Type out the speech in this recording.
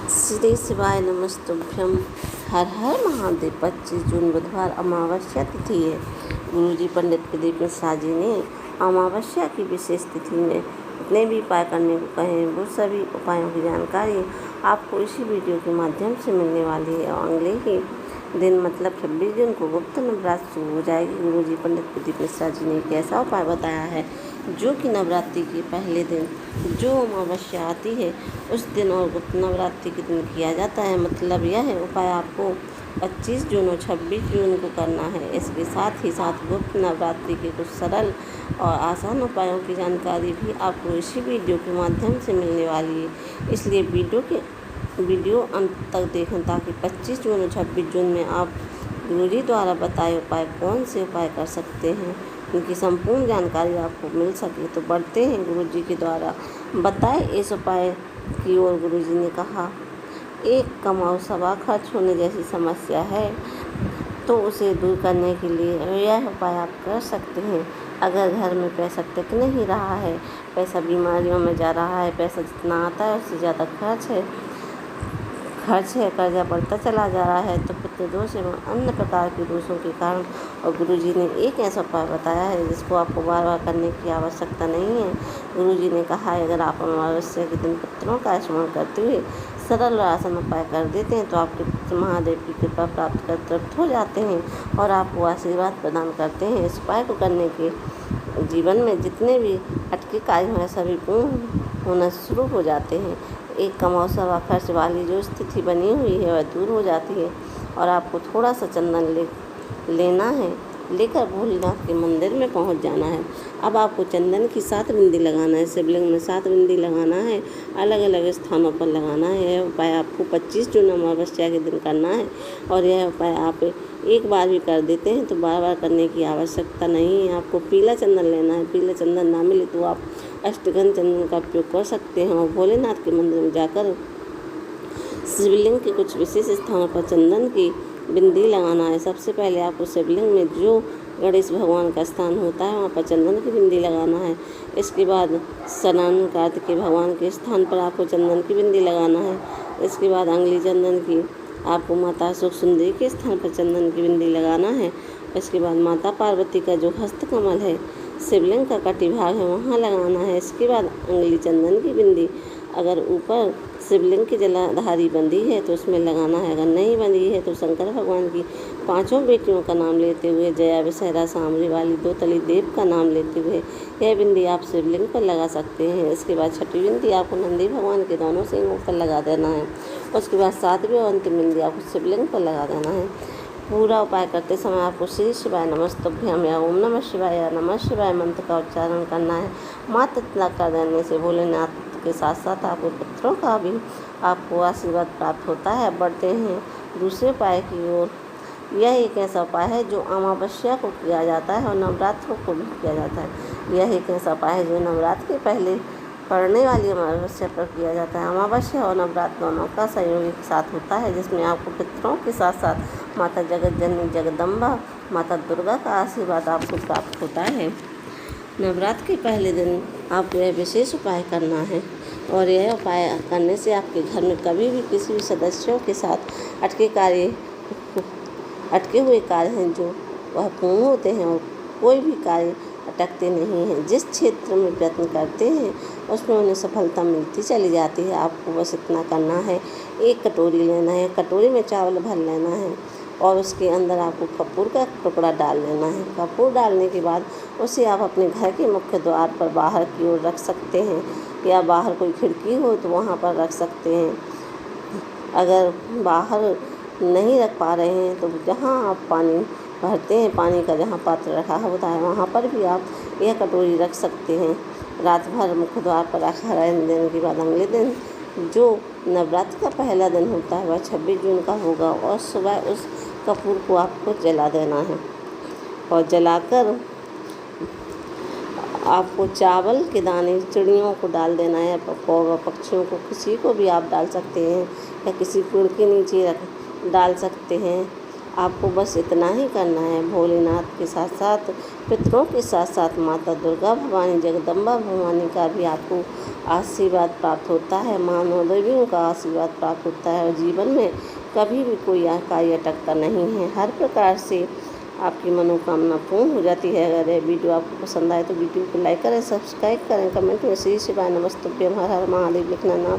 श्री शिवाय नमस्तुभ्यम। हर हर महादेव। 25 जून बुधवार अमावस्या तिथि है। गुरुजी पंडित प्रदीप मिश्रा जी ने अमावस्या की विशेष तिथि में जितने भी उपाय करने को कहे वो सभी उपायों की जानकारी आपको इसी वीडियो के माध्यम से मिलने वाली है। और अगले ही दिन मतलब 26 जून को गुप्त नवरात्र शुरू हो जाएगी। गुरुजी पंडित प्रदीप मिश्रा जी ने एक ऐसा उपाय बताया है जो कि नवरात्रि के पहले दिन जो अमावस्या आती है उस दिन और गुप्त नवरात्रि के दिन किया जाता है। मतलब यह है उपाय आपको 25 जून और 26 जून को करना है। इसके साथ ही साथ गुप्त नवरात्रि के कुछ सरल और आसान उपायों की जानकारी भी आपको इसी वीडियो के माध्यम से मिलने वाली है। इसलिए वीडियो अंत तक देखें ताकि 25 जून और 26 जून में आप गुरुजी द्वारा बताए उपाय कौन से उपाय कर सकते हैं उनकी संपूर्ण जानकारी आपको मिल सके। तो बढ़ते हैं गुरुजी के द्वारा बताए इस उपाय की ओर। गुरुजी ने कहा, एक कमाओ सवा खर्च होने जैसी समस्या है तो उसे दूर करने के लिए यह उपाय आप कर सकते हैं। अगर घर में पैसा टिक नहीं रहा है, पैसा बीमारियों में जा रहा है, पैसा जितना आता है उससे ज़्यादा खर्च है, कर्जा बढ़ता चला जा रहा है, तो पितृ दोष एवं अन्य प्रकार के दोषों के कारण। और गुरुजी ने एक ऐसा उपाय बताया है जिसको आपको बार बार करने की आवश्यकता नहीं है। गुरुजी ने कहा है, अगर आप अमावस्या के दिन पितरों का स्मरण करते हुए सरल और आसान उपाय कर देते हैं तो आपके पितृ महादेव की कृपा प्राप्त कर तृप्त हो जाते हैं और आपको आशीर्वाद प्रदान करते हैं। इस उपाय को करने के जीवन में जितने भी अटके कार्य हैं सभी पूर्ण होना शुरू हो जाते हैं। एक कमाओ सवा खर्च वाली जो स्थिति बनी हुई है वह दूर हो जाती है। और आपको थोड़ा सा चंदन लेना है, लेकर भोलेनाथ के मंदिर में पहुंच जाना है। अब आपको चंदन की 7 बिंदी लगाना है, शिवलिंग में 7 बिंदी लगाना है, अलग अलग स्थानों पर लगाना है। यह उपाय आपको 25 जून अमावस्या के दिन करना है। और यह उपाय आप एक बार भी कर देते हैं तो बार बार करने की आवश्यकता नहीं है। आपको पीला चंदन लेना है, पीला चंदन ना मिले तो आप अष्टगंध चंदन का उपयोग कर सकते हैं। और भोलेनाथ के मंदिर में जाकर शिवलिंग के कुछ विशेष स्थानों पर चंदन की बिंदी लगाना है। सबसे पहले आपको शिवलिंग में जो गणेश भगवान का स्थान होता है वहाँ पर चंदन की बिंदी लगाना है। इसके बाद स्नान कार्तिकेय भगवान के स्थान पर आपको चंदन की बिंदी लगाना है। इसके बाद अंगली चंदन की आपको माता सुख सुंदरी के स्थान पर चंदन की बिंदी लगाना है। इसके बाद माता पार्वती का जो हस्त कमल है, शिवलिंग का कटी भाग है, वहाँ लगाना है। इसके बाद अंगली चंदन की बिंदी अगर ऊपर शिवलिंग की जलाधारी बंधी है तो उसमें लगाना है। अगर नहीं बंधी है तो शंकर भगवान की 5 बेटियों का नाम लेते हुए जया विषहरा सामरी वाली 2 तली देव का नाम लेते हुए यह बिंदी आप शिवलिंग पर लगा सकते हैं। इसके बाद 6वीं बिंदी आपको नंदी भगवान के दोनों सिंगों पर लगा देना है। उसके बाद 7वीं और अंतिम बिंदी आपको शिवलिंग पर लगा देना है। पूरा उपाय करते समय आपको श्री शिवाय नमस्तुभ्यम या ओम नमः शिवाय या नमः शिवाय मंत्र का उच्चारण करना है। मात्र इतना कर देने से भोलेनाथ के साथ साथ आपके पुत्रों का भी आपको आशीर्वाद प्राप्त होता है। बढ़ते हैं दूसरे उपाय की ओर। यह एक ऐसा उपाय है जो अमावस्या को किया जाता है और नवरात्रों को भी किया जाता है। यह एक ऐसा उपाय है जो नवरात्र के पहले पड़ने वाली अमावस्या पर किया जाता है। अमावस्या और नवरात्र दोनों का संयोग एक साथ होता है जिसमें आपको पितरों के साथ साथ माता जगत जननी जगदम्बा माता दुर्गा का आशीर्वाद आपको प्राप्त होता है। नवरात्र के पहले दिन आपको यह विशेष उपाय करना है और यह उपाय करने से आपके घर में कभी भी किसी भी सदस्यों के साथ अटके हुए कार्य हैं जो वह पूर्ण होते हैं और कोई भी कार्य अटकते नहीं हैं। जिस क्षेत्र में प्रयत्न करते हैं उसमें उन्हें सफलता मिलती चली जाती है। आपको बस इतना करना है, एक कटोरी लेना है, कटोरी में चावल भर लेना है और उसके अंदर आपको कपूर का टुकड़ा डाल लेना है। कपूर डालने के बाद उसे आप अपने घर के मुख्य द्वार पर बाहर की ओर रख सकते हैं या बाहर कोई खिड़की हो तो वहाँ पर रख सकते हैं। अगर बाहर नहीं रख पा रहे हैं तो जहाँ आप पानी भरते हैं, पानी का जहाँ पात्र रखा होता है वहाँ पर भी आप यह कटोरी रख सकते हैं। रात भर मुख्य द्वार पर रखा रहने देने के बाद अगले दिन जो नवरात्र का पहला दिन होता है वह 26 जून का होगा और सुबह उस कपूर को आपको जला देना है। और जलाकर आपको चावल के दाने चिड़ियों को डाल देना है, पक्षियों को, किसी को भी आप डाल सकते हैं या किसी पेड़ के नीचे डाल सकते हैं। आपको बस इतना ही करना है। भोलेनाथ के साथ साथ पितरों के साथ साथ माता दुर्गा भवानी जगदम्बा भवानी का भी आपको आशीर्वाद प्राप्त होता है, मानव देवियों का आशीर्वाद प्राप्त होता है और जीवन में कभी भी कोई कार्य अटकता नहीं है। हर प्रकार से आपकी मनोकामना पूर्ण हो जाती है। अगर यह वीडियो आपको पसंद आए तो वीडियो को लाइक करें, सब्सक्राइब करें, कमेंट में श्री शिवाय नमस्तुभ्यम हर हर महादेव लिखना ना